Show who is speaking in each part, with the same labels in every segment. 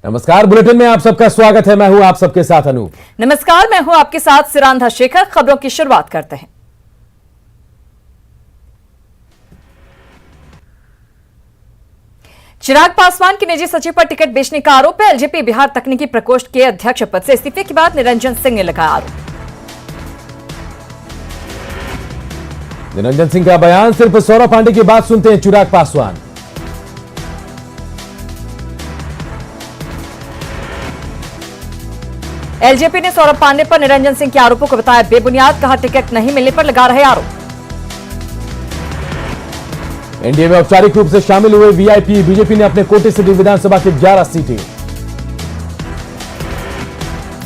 Speaker 1: नमस्कार, बुलेटिन में आप सबका स्वागत है। मैं हूं आप सबके साथ अनूप।
Speaker 2: नमस्कार, मैं हूं आपके साथ सिरांधा शेखर। खबरों की शुरुआत करते हैं। चिराग पासवान की निजी सचिव पर टिकट बेचने का आरोप है। एलजेपी बिहार तकनीकी प्रकोष्ठ के अध्यक्ष पद से इस्तीफे के बाद निरंजन सिंह ने लगाया आरोप।
Speaker 1: निरंजन सिंह का बयान, सिर्फ सौरभ पांडे की बात सुनते हैं चिराग पासवान।
Speaker 2: एलजेपी ने सौरभ पांडे पर निरंजन सिंह के आरोपों को बताया बेबुनियाद, कहा टिकट नहीं मिलने पर लगा रहे आरोप।
Speaker 1: एनडीए में औपचारिक रूप से शामिल हुए वीआईपी, बीजेपी ने अपने कोटे से दी विधानसभा की 11 सीटें।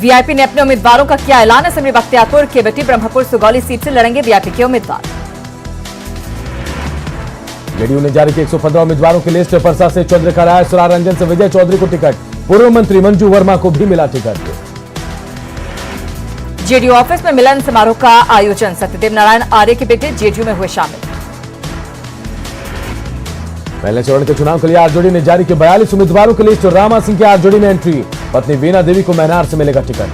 Speaker 2: वीआईपी ने अपने उम्मीदवारों का किया ऐलान। असेंबली बख्तियारपुर, केवटी, ब्रह्मपुर, सुगौली सीट से लड़ेंगे वीआईपी के उम्मीदवार।
Speaker 1: जेडीयू ने जारी की 115 उम्मीदवारों की लिस्ट। परसा से चंद्रका राय, सुरारंजन से विजय चौधरी को टिकट। पूर्व मंत्री मंजू वर्मा को भी मिला टिकट।
Speaker 2: जेडीयू ऑफिस में मिलन समारोह का आयोजन। सत्यदेव नारायण आर्य के बेटे जेडीयू में हुए शामिल।
Speaker 1: पहले चरण के चुनाव के लिए आरजेडी ने जारी की 42 उम्मीदवारों की लिस्ट। रामा सिंह की आरजेडी में एंट्री। पत्नी वीणा देवी को मैनार से मिलेगा टिकट।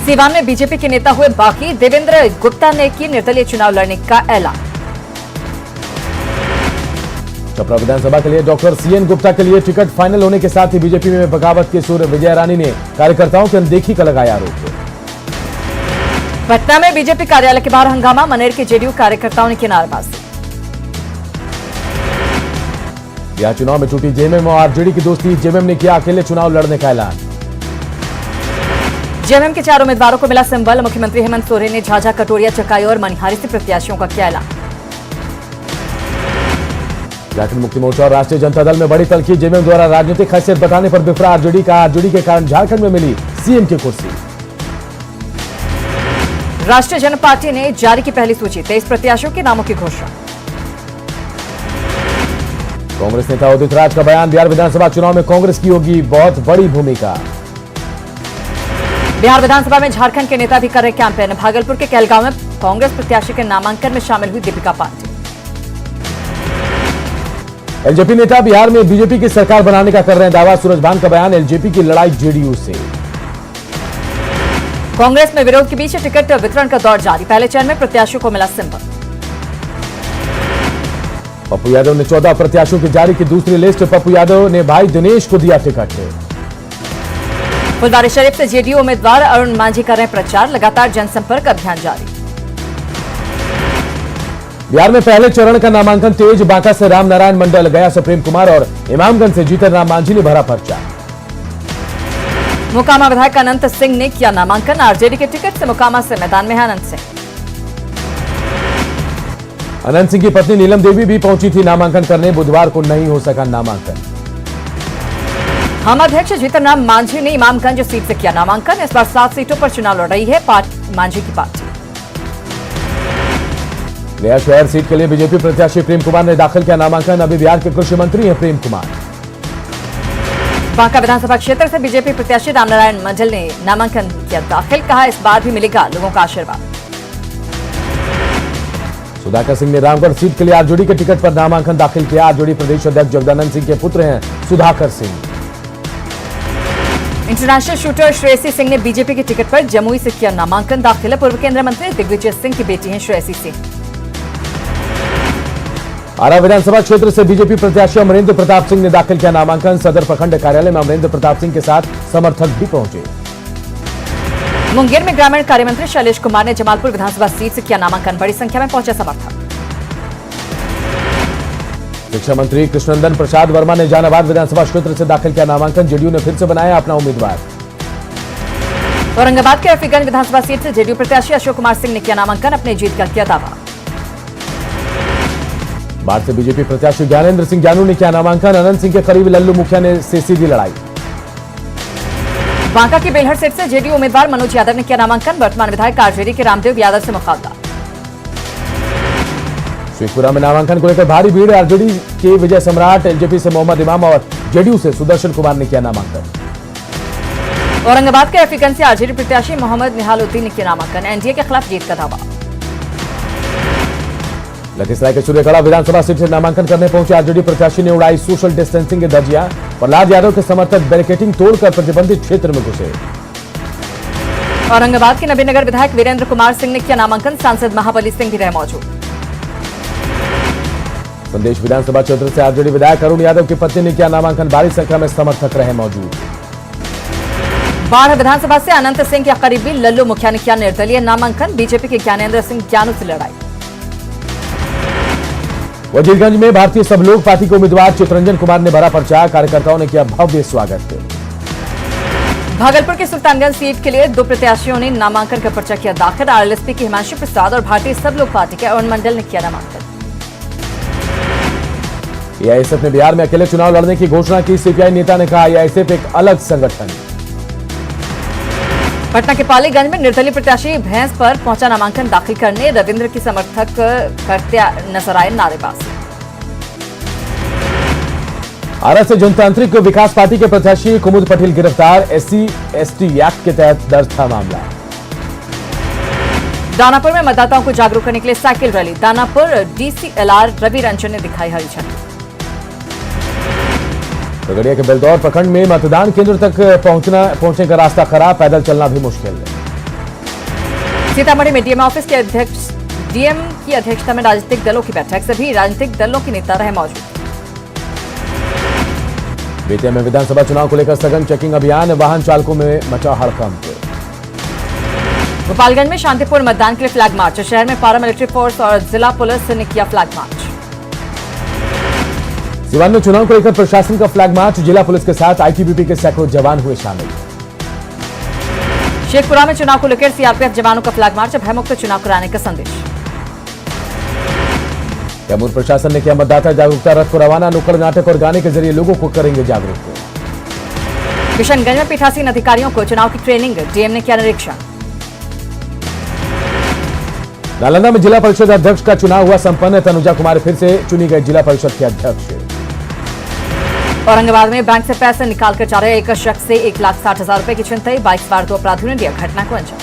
Speaker 2: सीवान में बीजेपी के नेता हुए बाकी। देवेंद्र गुप्ता ने की निर्दलीय चुनाव लड़ने का ऐलान।
Speaker 1: छपरा विधानसभा के लिए डॉक्टर सीएन गुप्ता के लिए टिकट फाइनल होने के साथ ही बीजेपी में बगावत के सुर। विजय रानी ने कार्यकर्ताओं की अनदेखी का लगाया आरोप।
Speaker 2: पटना में बीजेपी कार्यालय के बाहर हंगामा। मनेर के जेडीयू कार्यकर्ताओं ने की नारेबाजी।
Speaker 1: बिहार चुनाव में टूटी जेएमएम और आरजेडी की दोस्ती। जेएमएम ने किया अकेले चुनाव लड़ने का ऐलान।
Speaker 2: जेएमएम के 4 उम्मीदवारों को मिला सिंबल। मुख्यमंत्री हेमंत सोरेन ने झाझा, कटोरिया, चकाई और मनिहारी से प्रत्याशियों का किया ऐलान।
Speaker 1: झारखंड मुक्ति मोर्चा और राष्ट्रीय जनता दल में बड़ी तल्खी। जेएमएम द्वारा राजनीतिक हैसियत बताने पर बिफरा आरजेडी का। आरजेडी के कारण झारखंड में मिली सीएम की कुर्सी।
Speaker 2: राष्ट्रीय जनता पार्टी ने जारी की पहली सूची। 23 प्रत्याशियों के नामों की घोषणा।
Speaker 1: कांग्रेस नेता उदित राज का बयान, बिहार विधानसभा चुनाव में कांग्रेस की होगी बहुत बड़ी भूमिका।
Speaker 2: बिहार विधानसभा में झारखंड के नेता भी कर रहे कैंपेन। भागलपुर के कहलगांव में कांग्रेस प्रत्याशी के नामांकन में शामिल हुई दीपिका पांडे।
Speaker 1: एलजेपी नेता बिहार में बीजेपी की सरकार बनाने का कर रहे हैं दावा। सूरजभान का बयान, एलजेपी की लड़ाई जेडीयू से।
Speaker 2: कांग्रेस में विरोध के बीच टिकट वितरण का दौर जारी। पहले चरण में प्रत्याशियों को मिला सिंबल।
Speaker 1: पप्पू यादव ने 14 प्रत्याशियों की जारी की दूसरी लिस्ट। पप्पू यादव ने भाई दिनेश को दिया टिकट।
Speaker 2: फुलवारीशरीफ से जेडीयू उम्मीदवार अरुण मांझी कर रहे हैं प्रचार। लगातार जनसंपर्क अभियान जारी।
Speaker 1: बिहार में पहले चरण का नामांकन तेज। बांका से राम नारायण मंडल, गया से प्रेम कुमार और इमामगंज से जीतन राम मांझी ने भरा पर्चा।
Speaker 2: मोकामा विधायक अनंत सिंह ने किया नामांकन। आरजेडी के टिकट से मोकामा से मैदान में है अनंत सिंह।
Speaker 1: अनंत सिंह की पत्नी नीलम देवी भी पहुंची थी नामांकन करने। बुधवार को नहीं हो सका नामांकन।
Speaker 2: हम अध्यक्ष जीतन राम मांझी ने इमामगंज सीट से किया नामांकन। इस बार 7 सीटों पर चुनाव लड़ रही है मांझी की पार्टी।
Speaker 1: गया शहर सीट के लिए बीजेपी प्रत्याशी प्रेम कुमार ने दाखिल किया नामांकन। अभी बिहार के कृषि मंत्री हैं प्रेम कुमार।
Speaker 2: बांका विधानसभा क्षेत्र से बीजेपी प्रत्याशी रामनारायण मंडल ने नामांकन किया दाखिल। कहा इस बार भी मिलेगा लोगों का आशीर्वाद।
Speaker 1: सुधाकर सिंह ने रामगढ़ सीट के लिए आरजेडी के टिकट पर नामांकन दाखिल किया। आरजेडी प्रदेश अध्यक्ष जगदानंद सिंह के पुत्र हैं सुधाकर सिंह।
Speaker 2: इंटरनेशनल शूटर श्रेयसी सिंह ने बीजेपी के टिकट पर जमुई से किया नामांकन दाखिल। पूर्व केंद्रीय मंत्री दिग्विजय सिंह की बेटी हैं श्रेयसी सिंह।
Speaker 1: आरा विधानसभा क्षेत्र से बीजेपी प्रत्याशी अमरेंद्र प्रताप सिंह ने दाखिल किया नामांकन। सदर प्रखंड कार्यालय में अमरेंद्र प्रताप सिंह के साथ समर्थक भी पहुंचे।
Speaker 2: मुंगेर में ग्रामीण कार्य मंत्री शैलेश कुमार ने जमालपुर विधानसभा सीट से किया नामांकन। बड़ी संख्या में पहुंचे समर्थक।
Speaker 1: शिक्षा मंत्री कृष्णनंदन प्रसाद वर्मा ने जहानाबाद विधानसभा क्षेत्र से दाखिल किया नामांकन। जेडीयू ने फिर से बनाया अपना उम्मीदवार।
Speaker 2: औरंगाबाद के रफीगंज विधानसभा सीट से जेडीयू प्रत्याशी अशोक कुमार सिंह ने किया नामांकन। अपनी जीत का किया दावा।
Speaker 1: बाढ़ से बीजेपी प्रत्याशी ज्ञानेंद्र सिंह ज्ञानू ने किया नामांकन। अनंत सिंह के करीब लल्लू मुखिया ने से सीधी लड़ाई।
Speaker 2: बांका की बेलहर सीट से जेडीयू उम्मीदवार मनोज यादव ने किया नामांकन। वर्तमान विधायक आरजेडी के रामदेव यादव से मुकाबला।
Speaker 1: शेखपुरा में नामांकन को लेकर भारी भीड़। आरजेडी के विजय सम्राट, एलजेपी से मोहम्मद इमाम और जेडीयू से सुदर्शन कुमार ने किया नामांकन।
Speaker 2: औरंगाबाद के रफीगंज से आरजेडी प्रत्याशी मोहम्मद निहालुद्दीन ने किया नामांकन। एनडीए के खिलाफ जीत का दावा।
Speaker 1: लखीसराय के सूर्यगढ़ विधानसभा सीट से नामांकन करने पहुंचे आरजेडी प्रत्याशी ने उड़ाई सोशल डिस्टेंसिंग की धज्जियां। प्रहलाद यादव के समर्थक बैरिकेडिंग तोड़कर प्रतिबंधित क्षेत्र में घुसे।
Speaker 2: औरंगाबाद के नबीनगर विधायक वीरेंद्र कुमार सिंह ने किया नामांकन, सांसद महाबली सिंह भी रहे मौजूद।
Speaker 1: संदेश विधानसभा क्षेत्र से आरजेडी विधायक अरुण यादव की पत्नी ने किया नामांकन, भारी संख्या में समर्थक रहे मौजूद।
Speaker 2: बाढ़ विधानसभा से अनंत सिंह के करीबी लल्लू मुखिया ने किया निर्दलीय नामांकन, बीजेपी के ज्ञानेंद्र सिंह ज्ञानू से लड़ाई।
Speaker 1: वजीरगंज में भारतीय सब लोग पार्टी के उम्मीदवार चितरंजन कुमार ने भरा पर्चा, कार्यकर्ताओं ने किया भव्य स्वागत।
Speaker 2: भागलपुर के सुल्तानगंज सीट के लिए 2 प्रत्याशियों ने नामांकन का पर्चा किया दाखिल। आरएलएसपी के हिमांशु प्रसाद और भारतीय सब लोग पार्टी के अरुण मंडल ने किया नामांकन।
Speaker 1: एआईएसएफ ने बिहार में अकेले चुनाव लड़ने की घोषणा की, सीपीआई नेता ने कहा एआईएसएफ एक अलग संगठन।
Speaker 2: पटना के पालीगंज में निर्दलीय प्रत्याशी भैंस पर पहुंचा नामांकन दाखिल करने, रविंद्र की समर्थक करते नजर आए नारेबाजी।
Speaker 1: आरा से जनतांत्रिक विकास पार्टी के प्रत्याशी कुमुद पटेल गिरफ्तार, SC/ST एक्ट के तहत दर्ज था मामला।
Speaker 2: दानापुर में मतदाताओं को जागरूक करने के लिए cycle rally, Danapur DCLR Ravi Ranjan ने दिखाई हरी झंडी।
Speaker 1: खगड़िया के बेलदौर प्रखंड में मतदान केंद्र तक पहुंचने का रास्ता खराब, पैदल चलना भी मुश्किल है।
Speaker 2: सीतामढ़ी में डीएम ऑफिस के डीएम की अध्यक्षता में राजनीतिक दलों की बैठक, सभी राजनीतिक दलों के नेता रहे मौजूद।
Speaker 1: बेतिया में विधानसभा चुनाव को लेकर सघन चेकिंग अभियान, वाहन चालकों में मचा हड़कंप।
Speaker 2: गोपालगंज में शांतिपूर्ण मतदान के लिए फ्लैग मार्च, शहर में पारामिलिट्री फोर्स और जिला पुलिस ने किया फ्लैग मार्च।
Speaker 1: सिवान में चुनाव को लेकर प्रशासन का फ्लैग मार्च, जिला पुलिस के साथ आईटीबीपी के सैकड़ों जवान हुए शामिल।
Speaker 2: शेखपुरा में चुनाव को लेकर सीआरपीएफ जवानों का फ्लैग मार्च, भयमुक्त चुनाव कराने का संदेश।
Speaker 1: कैमूर प्रशासन ने किया मतदाता जागरूकता रथ को रवाना, नुक्कड़ नाटक और गाने के जरिए लोगों को करेंगे जागरूक।
Speaker 2: किशनगंज में पीठासीन अधिकारियों को चुनाव की ट्रेनिंग, डीएम ने किया निरीक्षण।
Speaker 1: नालंदा में जिला परिषद अध्यक्ष का चुनाव हुआ संपन्न, तनुजा कुमार फिर से चुनी गई जिला परिषद के अध्यक्ष।
Speaker 2: औरंगाबाद में बैंक से पैसे निकालकर जा रहे एक शख्स से 1,60,000 रुपए की छिनतई, 22 बार 2 अपराधियों ने दिया घटना को अंजाम।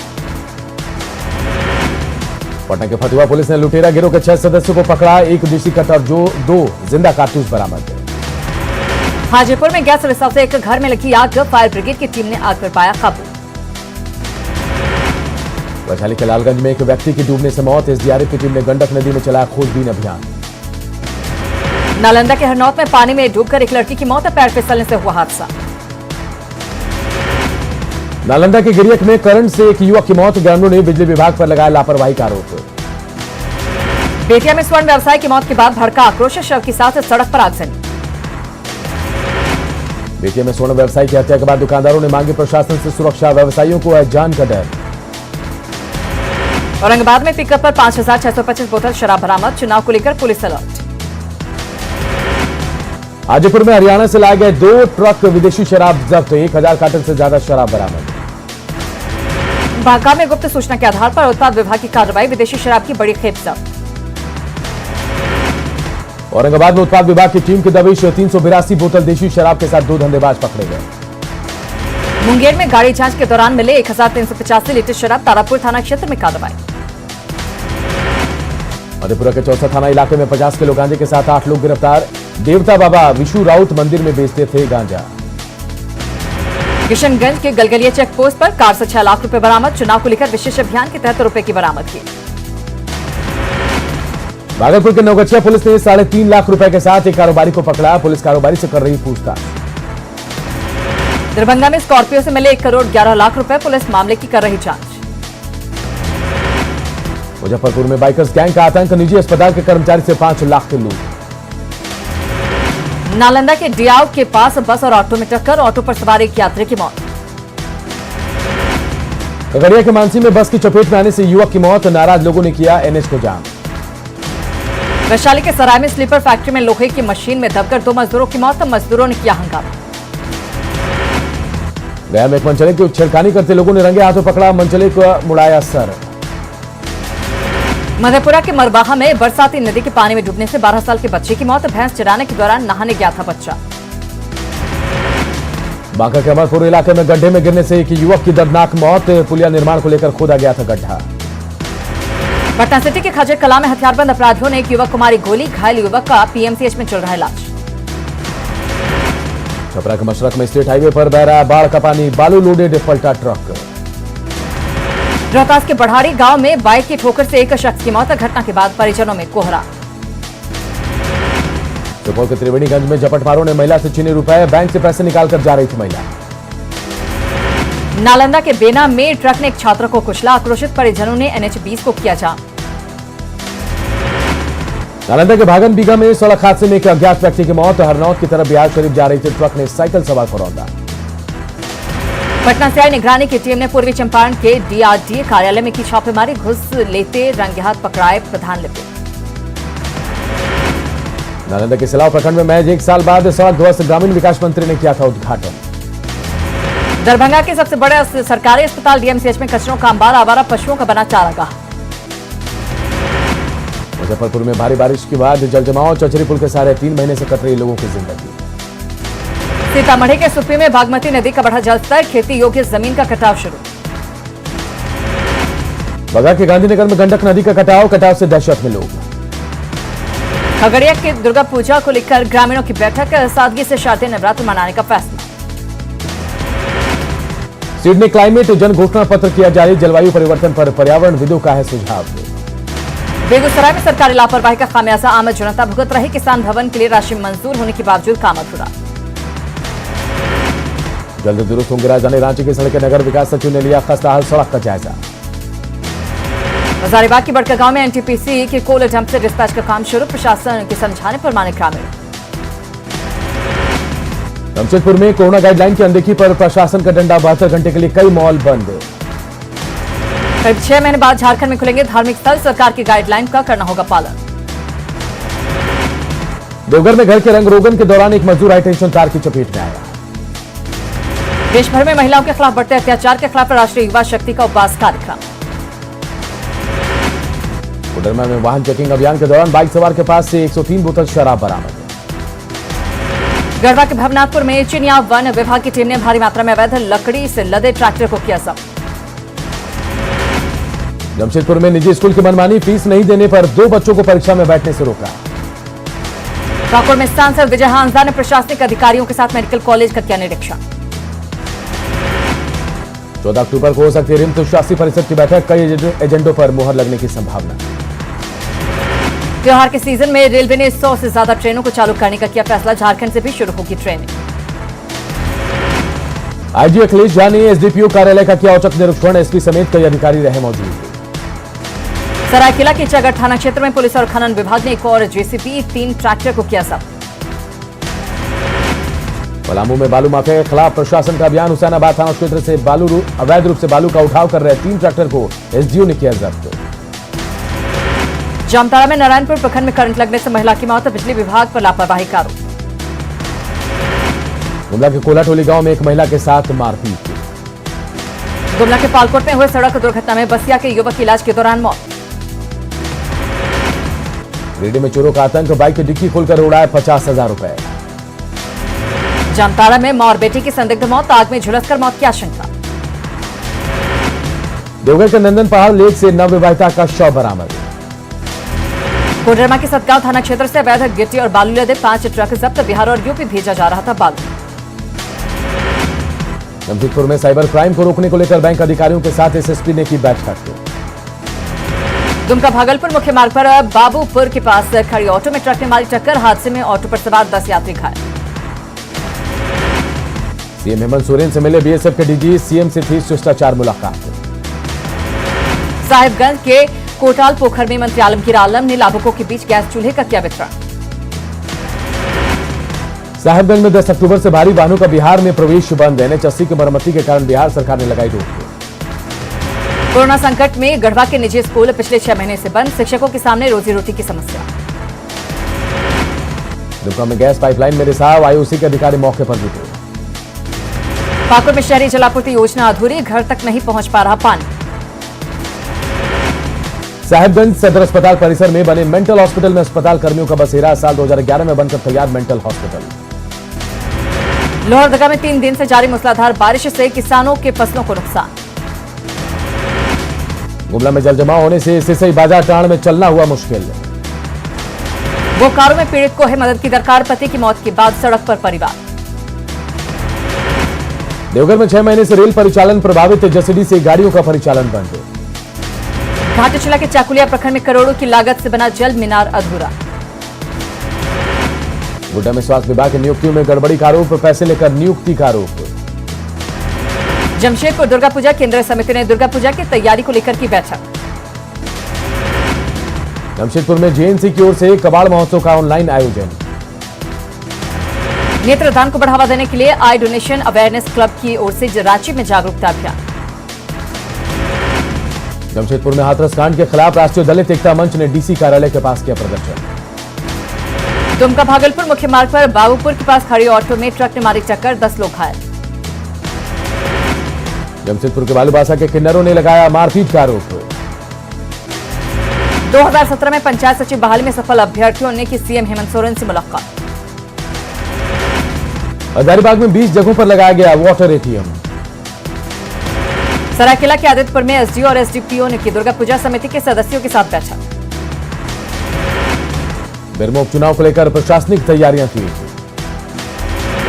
Speaker 2: पटना
Speaker 1: के फतुहा पुलिस ने लुटेरा गिरोह के 6 सदस्यों को पकड़ा, 1 देसी कट्टा और 2 जिंदा कारतूस बरामद।
Speaker 2: हाजीपुर में गैस रिसाव से एक घर में लगी आग, फायर ब्रिगेड की टीम ने आग पर पाया काबू।
Speaker 1: वैशाली के लालगंज में एक व्यक्ति की डूबने से मौत, एसडीआरएफ की टीम ने गंडक नदी में चलाया खोजबीन अभियान।
Speaker 2: नालंदा के हरनौत में पानी में डूबकर एक लड़की की मौत, पैर फिसलने से हुआ हादसा।
Speaker 1: नालंदा के गिरियक में करंट से एक युवक की मौत, ग्रामीणों ने बिजली विभाग पर लगाया लापरवाही का आरोप।
Speaker 2: बेतिया में स्वर्ण व्यवसायी की मौत के बाद भड़का आक्रोश, शव के साथ सड़क पर आगजनी।
Speaker 1: बेतिया में स्वर्ण व्यवसायी की हत्या के बाद दुकानदारों ने मांगी प्रशासन से सुरक्षा, व्यवसायियों को है जान का डर।
Speaker 2: औरंगाबाद में पिकअप पर 5,625 बोतल शराब बरामद, चुनाव को लेकर पुलिस अलर्ट।
Speaker 1: हाजीपुर में हरियाणा से लाए गए 2 ट्रक विदेशी शराब जब्त, 1,000 कार्टन से ज्यादा शराब बरामद।
Speaker 2: बांका में गुप्त सूचना के आधार पर उत्पाद विभाग की कार्रवाई, विदेशी शराब की बड़ी खेप जब्त।
Speaker 1: औरंगाबाद में उत्पाद विभाग की टीम की दबिश, 382 बोतल देशी शराब के साथ 2 धंधेबाज पकड़े गए।
Speaker 2: मुंगेर में गाड़ी जांच के दौरान मिले 1,385 लीटर शराब, तारापुर थाना क्षेत्र में कार्रवाई। मधेपुरा के चौसा थाना इलाके में 50 किलो गांजे के साथ 8 लोग गिरफ्तार, देवता बाबा विशु राउत मंदिर में बेचते थे गांजा। किशनगंज के गलगलिया चेक पोस्ट पर कार से 6 लाख रुपए बरामद, चुनाव को लेकर विशेष अभियान के तहत रुपए की बरामद की। भागलपुर के नवगछिया पुलिस ने 3.5 लाख रुपए के साथ एक कारोबारी को पकड़ा, पुलिस कारोबारी से कर रही पूछताछ। दरभंगा में स्कॉर्पियो से मिले 1 करोड़ 11 लाख रुपए, पुलिस मामले की कर रही जांच। मुजफ्फरपुर में बाइकर्स गैंग का आतंक, निजी अस्पताल के कर्मचारी से 5 लाख की लूट। नालंदा के डियाव के पास बस और ऑटो में टक्कर, ऑटो पर सवार एक यात्री की मौत। खगड़िया के मानसी में बस की चपेट में आने से युवक की मौत, नाराज लोगों ने किया एनएच को जाम। वैशाली के सराय में स्लीपर फैक्ट्री में लोहे की मशीन में दबकर 2 मजदूरों की मौत, मजदूरों ने किया हंगामा। गया में एक मनचले की छेड़खानी करते लोगों ने रंगे हाथों पकड़ा, मनचले को मुड़ाया सर। मधेपुरा के मरवाहा में बरसाती नदी के पानी में डूबने से 12 साल के बच्चे की मौत, भैंस चराने के दौरान नहाने गया था बच्चा। बांका के अमरपुर इलाके में गड्ढे में गिरने से एक युवक की दर्दनाक मौत, पुलिया निर्माण को लेकर खोदा गया था गड्ढा। पटना सिटी के खजर कला में हथियारबंद अपराधियों ने एक युवक को मारी गोली, घायल युवक का पीएमसीएच में चल रहा है इलाज।
Speaker 1: छपरा के मशरक में स्टेट हाईवे पर बह रहा है बाढ़ का पानी, बालू लोडेड पलटा ट्रक।
Speaker 2: रोहतास के बढ़ाड़ी गांव में बाइक की ठोकर से एक शख्स की मौत, घटना के बाद परिजनों में कोहरा।
Speaker 1: सुपौल के त्रिवेणीगंज में झपटमारों ने महिला से छीने रुपए, बैंक से पैसे निकालकर जा रही थी महिला।
Speaker 2: नालंदा के बेना में ट्रक ने एक छात्र को कुचला, आक्रोशित परिजनों ने NH-20 को किया जाम।
Speaker 1: नालंदा के भागन बीघा में सड़क हादसे में एक अज्ञात व्यक्ति की मौत, हरनौत की तरफ बिहार शरीफ जा रही थी ट्रक ने साइकिल सवार को रौंदा।
Speaker 2: पटना से आई निगरानी की टीम ने पूर्वी चंपारण के DRDA कार्यालय में की छापेमारी, घुस लेते रंगे हाथ पकड़ाए प्रधान लिपिक।
Speaker 1: नालंदा के सिलाव प्रखंड में महज 1 साल बाद सड़क ध्वस्त, ग्रामीण विकास मंत्री ने किया था उद्घाटन।
Speaker 2: दरभंगा के सबसे बड़े सरकारी अस्पताल DMCH में कचरों का अंबार, आवारा पशुओं का बना चारागाह।
Speaker 1: मुजफ्फरपुर में भारी बारिश के बाद जलजमाव, चचरी पुल के सहारे 3 महीने से कट रही लोगों की जिंदगी।
Speaker 2: सीतामढ़ी के सुप्पी में बागमती नदी का बढ़ा जलस्तर, खेती योग्य जमीन का कटाव शुरू।
Speaker 1: बगहा के गांधीनगर में गंडक नदी का कटाव से दहशत में लोग।
Speaker 2: खगड़िया के दुर्गा पूजा को लेकर ग्रामीणों की बैठक, सादगी से शारदीय नवरात्र मनाने का फैसला।
Speaker 1: सिडनी क्लाइमेट जन घोषणा पत्र किया जारी, जलवायु परिवर्तन पर पर्यावरणविदों का है सुझाव।
Speaker 2: बेगूसराय में सरकारी लापरवाही का खामियाजा आम जनता भुगत रही, किसान भवन के लिए राशि मंजूर होने के बावजूद काम अधूरा।
Speaker 1: जल्द दुरुस्त होंगे राजधानी रांची की सड़कें, नगर विकास सचिव ने लिया खस्ताहाल सड़क का जायजा।
Speaker 2: हजारीबाग के बड़का गांव में NTPC के कोल डंप से डिस्पैच का काम शुरू, प्रशासन के समझाने पर माने ग्रामीण।
Speaker 1: जमशेदपुर में कोरोना गाइडलाइन की अनदेखी पर प्रशासन का डंडा, 72 घंटे के लिए कई मॉल बंद।
Speaker 2: करीब 6 महीने बाद झारखंड में खुलेंगे धार्मिक स्थल, सरकार की गाइडलाइन का करना होगा पालन।
Speaker 1: देवघर में घर के रंग रोगन के दौरान एक मजदूर हाई टेंशन तार की चपेट में आया।
Speaker 2: देश भर में महिलाओं के खिलाफ बढ़ते अत्याचार के खिलाफ राष्ट्रीय युवा शक्ति का उपवास कार्यक्रम।
Speaker 1: कोडरमा में वाहन चेकिंग अभियान के दौरान बाइक सवार के पास से 103 बोतल शराब बरामद।
Speaker 2: गढ़वा के भवनाथपुर में चिनिया वन विभाग की टीम ने भारी मात्रा में अवैध लकड़ी से लदे ट्रैक्टर को किया जब्त।
Speaker 1: जमशेदपुर में निजी स्कूल की मनमानी, फीस नहीं देने पर 2 बच्चों को परीक्षा में बैठने से रोका।
Speaker 2: पाकुड़ में सांसद विजय हांसदा ने प्रशासनिक अधिकारियों के साथ मेडिकल कॉलेज का किया निरीक्षण।
Speaker 1: 14 अक्टूबर को हो सकती है रिम्स शासी परिषद की बैठक, कई एजेंडों पर मुहर लगने की संभावना।
Speaker 2: त्योहार के सीजन में रेलवे ने 100 से ज्यादा ट्रेनों को चालू करने का किया फैसला, झारखंड से भी शुरू होगी ट्रेनें।
Speaker 1: IG अखिलेश झा ने SDPO कार्यालय का किया औचक निरीक्षण, SP समेत कई अधिकारी रहे मौजूद।
Speaker 2: सरायकेला के चगर थाना क्षेत्र में पुलिस और खनन विभाग ने एक और JCB 3 ट्रैक्टर को किया जब्त।
Speaker 1: पलामू में बालू माफिया के खिलाफ प्रशासन का अभियान, हुसैनाबाद थाना क्षेत्र से अवैध रूप से बालू का उठाव कर रहे 3 ट्रैक्टर को SDO ने किया जब्त।
Speaker 2: जामताड़ा में नारायणपुर प्रखंड में करंट लगने से महिला की मौत, बिजली विभाग पर लापरवाही का आरोप।
Speaker 1: गुमला के कोलाटोली गांव में एक महिला के साथ मारपीट।
Speaker 2: गुमला के पालकोट में हुए सड़क दुर्घटना में बसिया के युवक की इलाज के दौरान मौत।
Speaker 1: गिरिडीह में चोरों का आतंक, बाइक की डिक्की खोलकर उड़ाए 50,000 रुपए।
Speaker 2: जामताड़ा में मां और बेटी की संदिग्ध मौत, आग में झुलसकर मौत की आशंका।
Speaker 1: देवघर के नंदन पहाड़ लेक से नवविवाहिता का शव बरामद।
Speaker 2: कोडरमा के सतगांव थाना क्षेत्र से अवैध गिट्टी और बालू लदे 5 ट्रक जब्त, बिहार और यूपी भेजा जा रहा था बालू।
Speaker 1: जमशेदपुर में साइबर क्राइम को रोकने को लेकर बैंक अधिकारियों के साथ SSP ने की बैठक।
Speaker 2: दुमका भागलपुर मुख्य मार्ग पर बाबूपुर के पास खड़ी ऑटो में ट्रक ने मारी टक्कर, हादसे में ऑटो पर सवार 10 यात्री घायल।
Speaker 1: सीएम हेमंत सोरेन से मिले BSF के DG, सीएम से थी शिष्टाचार मुलाकात।
Speaker 2: साहिबगंज के कोटाल पोखर में मंत्री आलमगीर आलम ने लाभुकों के बीच गैस चूल्हे का किया वितरण।
Speaker 1: साहिबगंज में 10 अक्टूबर से भारी वाहनों का बिहार में प्रवेश बंद, NH-80 की मरम्मती के कारण बिहार सरकार ने लगाई रोक।
Speaker 2: कोरोना संकट में गढ़वा के निजी स्कूल पिछले 6 महीने से बंद, शिक्षकों के सामने रोजी रोटी की समस्या।
Speaker 1: दुमका में गैस पाइपलाइन में रिसाव, IOC के अधिकारी मौके पर जुटे।
Speaker 2: पाकुड़ में शहरी जलापूर्ति योजना अधूरी, घर तक नहीं पहुंच पा रहा पानी।
Speaker 1: साहिबगंज सदर अस्पताल परिसर में बने मेंटल हॉस्पिटल में अस्पताल कर्मियों का बसेरा, साल 2011 में बनकर तैयार मेंटल हॉस्पिटल।
Speaker 2: लोहरदगा में 3 दिन से जारी मूसलाधार बारिश से किसानों के फसलों को नुकसान।
Speaker 1: गुमला में जल जमाव होने से सिसई बाजार टाण में चलना हुआ मुश्किल।
Speaker 2: बोकारो में पीड़ित को है मदद की दरकार, पति की मौत के बाद सड़क पर परिवार।
Speaker 1: देवघर में 6 महीने से रेल परिचालन प्रभावित, जसीडी से गाड़ियों का परिचालन बंद।
Speaker 2: घाटशिला के चाकुलिया प्रखंड में करोड़ों की लागत से बना जल मीनार अधूरा।
Speaker 1: गोड्डा में स्वास्थ्य विभाग की नियुक्तियों में गड़बड़ी का आरोप, पैसे लेकर नियुक्ति का आरोप।
Speaker 2: जमशेदपुर दुर्गा पूजा केंद्रीय समिति ने दुर्गा पूजा की तैयारी को लेकर की बैठक।
Speaker 1: जमशेदपुर में जेएनसी की ओर से कबाड़ महोत्सव का ऑनलाइन आयोजन।
Speaker 2: नेत्रदान को बढ़ावा देने के लिए आई डोनेशन अवेयरनेस क्लब की ओर से रांची में जागरूकता अभियान।
Speaker 1: जमशेदपुर में हाथरस कांड के खिलाफ राष्ट्रीय दलित एकता मंच ने डीसी कार्यालय के पास किया प्रदर्शन।
Speaker 2: दुमका भागलपुर मुख्य मार्ग पर बाबूपुर के पास खड़ी ऑटो में ट्रक ने मारी टक्कर, 10 लोग घायल।
Speaker 1: जमशेदपुर के बालूबासा के किन्नरों ने लगाया मारपीट का आरोप।
Speaker 2: 2017 में पंचायत सचिव बहाली में सफल अभ्यर्थियों ने की सीएम हेमंत सोरेन से मुलाकात।
Speaker 1: हजारीबाग में 20 जगहों पर लगाया गया वाटर एटीएम।
Speaker 2: सरायकेला के आदित्यपुर में एसडीओ और एसडीपीओ ने की दुर्गा पूजा समिति के सदस्यों के साथ बैठक।
Speaker 1: बेरमो उपचुनाव को लेकर प्रशासनिक तैयारियां की।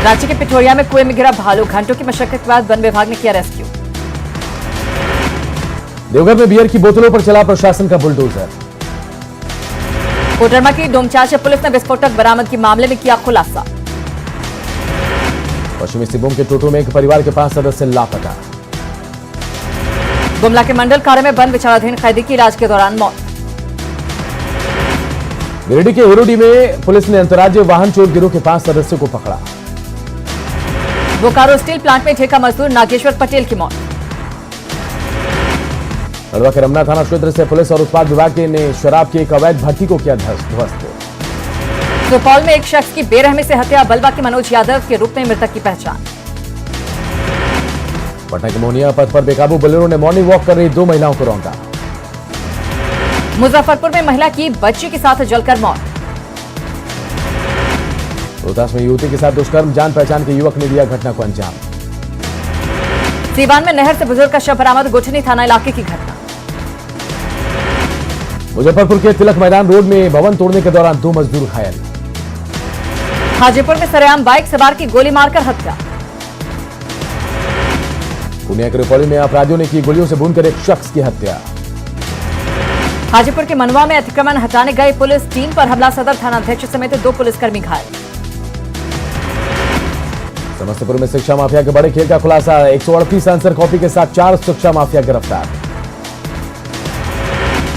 Speaker 2: रांची के पिठोरिया में कुएं में गिरा भालू, घंटों की मशक्कत के बाद वन विभाग ने किया रेस्क्यू।
Speaker 1: देवघर में बियर की बोतलों पर चला प्रशासन का बुलडोजर।
Speaker 2: कोडरमा की डोमचांच पुलिस ने विस्फोटक बरामद के मामले में किया खुलासा।
Speaker 1: पश्चिमी सिंहभूम के टोटो में एक परिवार के 5 सदस्य लापता।
Speaker 2: गुमला के मंडल कारा में बंद विचाराधीन कैदी की इलाज के दौरान मौत।
Speaker 1: गिरिडीह के हिरोडी में पुलिस ने अंतर्राज्यीय वाहन चोर गिरोह के 5 सदस्यों को पकड़ा।
Speaker 2: बोकारो स्टील प्लांट में ठेका मजदूर नागेश्वर पटेल की मौत।
Speaker 1: हड़वा के रमना थाना क्षेत्र से पुलिस और उत्पाद विभाग ने शराब की एक अवैध भट्टी को किया ध्वस्त।
Speaker 2: सुपौल में एक शख्स की बेरहमी से हत्या, बलवा के मनोज यादव के रूप में मृतक की पहचान।
Speaker 1: पटना के मोहनिया पथ पर बेकाबू बोलेरो ने मॉर्निंग वॉक कर रही 2 महिलाओं को रौंदा।
Speaker 2: मुजफ्फरपुर में महिला की बच्ची के साथ जलकर मौत।
Speaker 1: रोहतास में युवती के साथ दुष्कर्म, जान पहचान के युवक ने दिया घटना को अंजाम।
Speaker 2: सीवान में नहर से बुजुर्ग का शव बरामद, गुठनी थाना इलाके की घटना।
Speaker 1: मुजफ्फरपुर के तिलक मैदान रोड में भवन तोड़ने के दौरान 2 मजदूर घायल।
Speaker 2: हाजीपुर में सरेआम बाइक सवार की गोली मारकर हत्या।
Speaker 1: पुणे के रुपौली में अपराधियों ने की गोलियों से भूनकर एक शख्स की हत्या।
Speaker 2: हाजीपुर के मनवा में अतिक्रमण हटाने गई पुलिस टीम पर हमला, सदर थानाध्यक्ष समेत 2 पुलिसकर्मी घायल।
Speaker 1: समस्तीपुर में शिक्षा माफिया के बड़े खेल का खुलासा, 138 आंसर कॉपी के साथ 4 शिक्षा माफिया गिरफ्तार।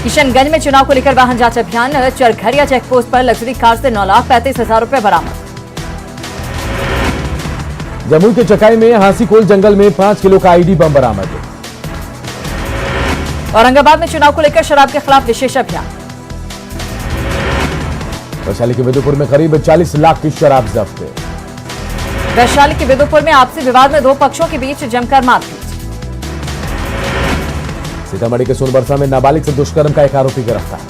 Speaker 2: किशनगंज में चुनाव को लेकर वाहन जांच अभियान, चरघरिया चेकपोस्ट पर लग्जरी कार से 9,35,000 रुपए बरामद।
Speaker 1: जमुई के चकाई में हांसीकोल जंगल में 5 किलो का आईडी बम बरामद।
Speaker 2: औरंगाबाद में चुनाव को लेकर शराब के खिलाफ विशेष अभियान।
Speaker 1: वैशाली के विदुपुर में करीब 40 लाख की शराब जब्त।
Speaker 2: वैशाली के विदुपुर में आपसी विवाद में 2 पक्षों के बीच जमकर मारपीट।
Speaker 1: सीतामढ़ी के सोनबरसा में नाबालिग से दुष्कर्म का एक आरोपी गिरफ्तार।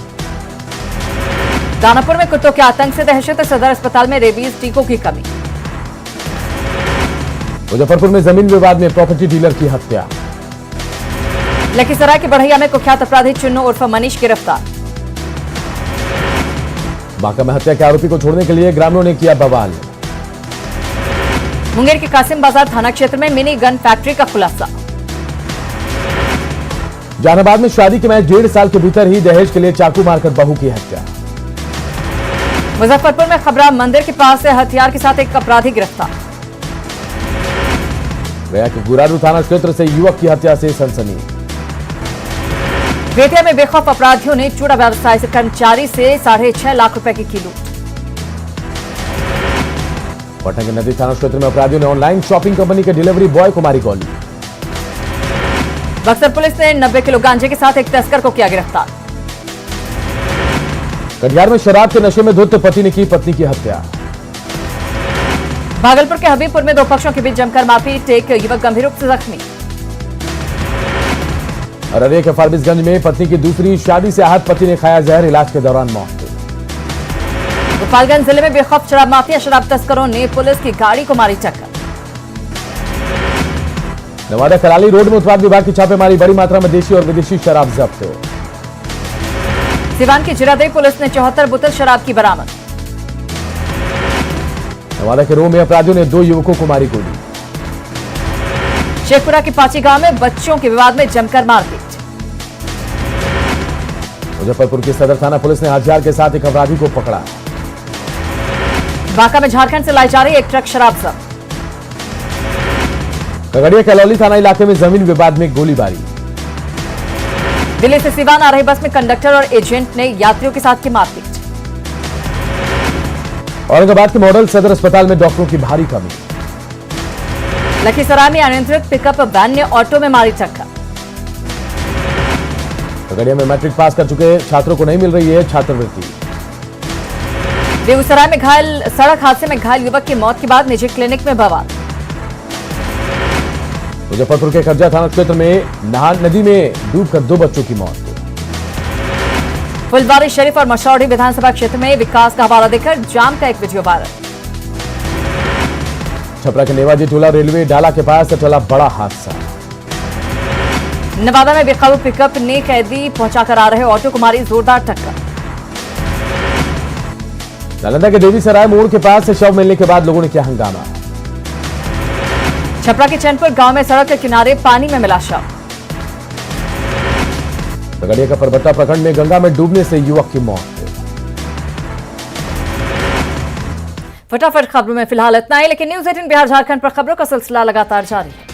Speaker 2: दानापुर में कुत्तों के आतंक से दहशत, सदर अस्पताल में रेबीज टीकों की कमी।
Speaker 1: मुजफ्फरपुर में जमीन विवाद में प्रॉपर्टी डीलर की हत्या।
Speaker 2: लखीसराय के बढ़ैया में कुख्यात अपराधी चुन्नू उर्फ मनीष गिरफ्तार।
Speaker 1: बांका में हत्या के आरोपी को छोड़ने के लिए ग्रामीणों ने किया बवाल।
Speaker 2: मुंगेर के कासिम बाजार थाना क्षेत्र में मिनी गन फैक्ट्री का खुलासा।
Speaker 1: जहानाबाद में शादी के मैच 1.5 साल के भीतर ही दहेज के लिए चाकू मारकर बहू की हत्या।
Speaker 2: मुजफ्फरपुर में खबरा मंदिर के पास से हथियार के साथ एक अपराधी गिरफ्तार।
Speaker 1: गया के गुरारू थाना क्षेत्र से युवक की हत्या से सनसनी।
Speaker 2: बेतिया में बेखौफ अपराधियों ने चूड़ा व्यवसाय से कर्मचारी से 6.5 लाख रुपए की लूट।
Speaker 1: पटना के नदी थाना क्षेत्र में अपराधियों ने ऑनलाइन शॉपिंग कंपनी के डिलीवरी बॉय को मारी गोली।
Speaker 2: बक्सर पुलिस ने 90 किलो गांजे के साथ एक तस्कर को किया गिरफ्तार।
Speaker 1: कटिहार में शराब के नशे में धुत पति ने की पत्नी की हत्या।
Speaker 2: भागलपुर के हबीबपुर में 2 पक्षों के बीच जमकर मारपीट, एक युवक गंभीर रूप से जख्मी।
Speaker 1: अररिया के फारबिसगंज में पत्नी की दूसरी शादी से आहत पति ने खाया जहर, इलाज के दौरान मौत।
Speaker 2: गोपालगंज जिले में बेखौफ शराब माफिया शराब तस्करों ने पुलिस की गाड़ी को मारी टक्कर।
Speaker 1: नवादा कराली रोड में उत्पाद विभाग की छापेमारी, बड़ी मात्रा में देशी और विदेशी शराब जब्त।
Speaker 2: सिवान की जिरादेई पुलिस ने 74 बोतल शराब की बरामद।
Speaker 1: नवादा के रो में अपराधियों ने 2 युवकों को मारी गोली।
Speaker 2: शेखपुरा के पाची गांव में बच्चों के विवाद में जमकर मारपीट।
Speaker 1: मुजफ्फरपुर की सदर थाना पुलिस ने हथियार के साथ एक अपराधी को पकड़ा।
Speaker 2: बांका में झारखंड से लाई जा रही एक ट्रक शराब जब्त।
Speaker 1: खगड़िया कैलौली थाना इलाके में जमीन विवाद में गोलीबारी।
Speaker 2: दिल्ली से सिवान आ रही बस में कंडक्टर और एजेंट ने यात्रियों के साथ की मारपीट।
Speaker 1: औरंगाबाद के मॉडल सदर अस्पताल में डॉक्टरों की भारी कमी।
Speaker 2: लखीसराय में अनियंत्रित पिकअप वैन ने ऑटो में मारी टक्कर।
Speaker 1: खगड़िया में मैट्रिक पास कर चुके छात्रों को नहीं मिल रही है छात्रवृत्ति।
Speaker 2: बेगूसराय में सड़क हादसे में घायल युवक की मौत के बाद निजी क्लिनिक में बवाल।
Speaker 1: मुजफ्फरपुर के खर्जा थाना क्षेत्र में नाहन नदी में डूबकर 2 बच्चों की मौत।
Speaker 2: फुलवारी शरीफ और मसौढ़ी विधानसभा क्षेत्र में विकास का हवाला देकर जाम का एक वीडियो वायरल।
Speaker 1: छपरा के नेवाजी टोला रेलवे डाला के पास टला बड़ा हादसा।
Speaker 2: नवादा में बेकाबू पिकअप ने कैदी पहुंचाकर आ रहे ऑटो को मारी जोरदार टक्कर।
Speaker 1: नालंदा के देवी सराय मोड़ के पास शव मिलने के बाद लोगों ने किया हंगामा।
Speaker 2: छपरा के चैनपुर गांव में सड़क के किनारे पानी में मिला शव।
Speaker 1: खगड़िया का परबत्ता प्रखंड में गंगा में डूबने से युवक की मौत।
Speaker 2: फटाफट खबरों में फिलहाल इतना ही, लेकिन न्यूज़ 18 बिहार झारखंड पर खबरों का सिलसिला लगातार जारी है।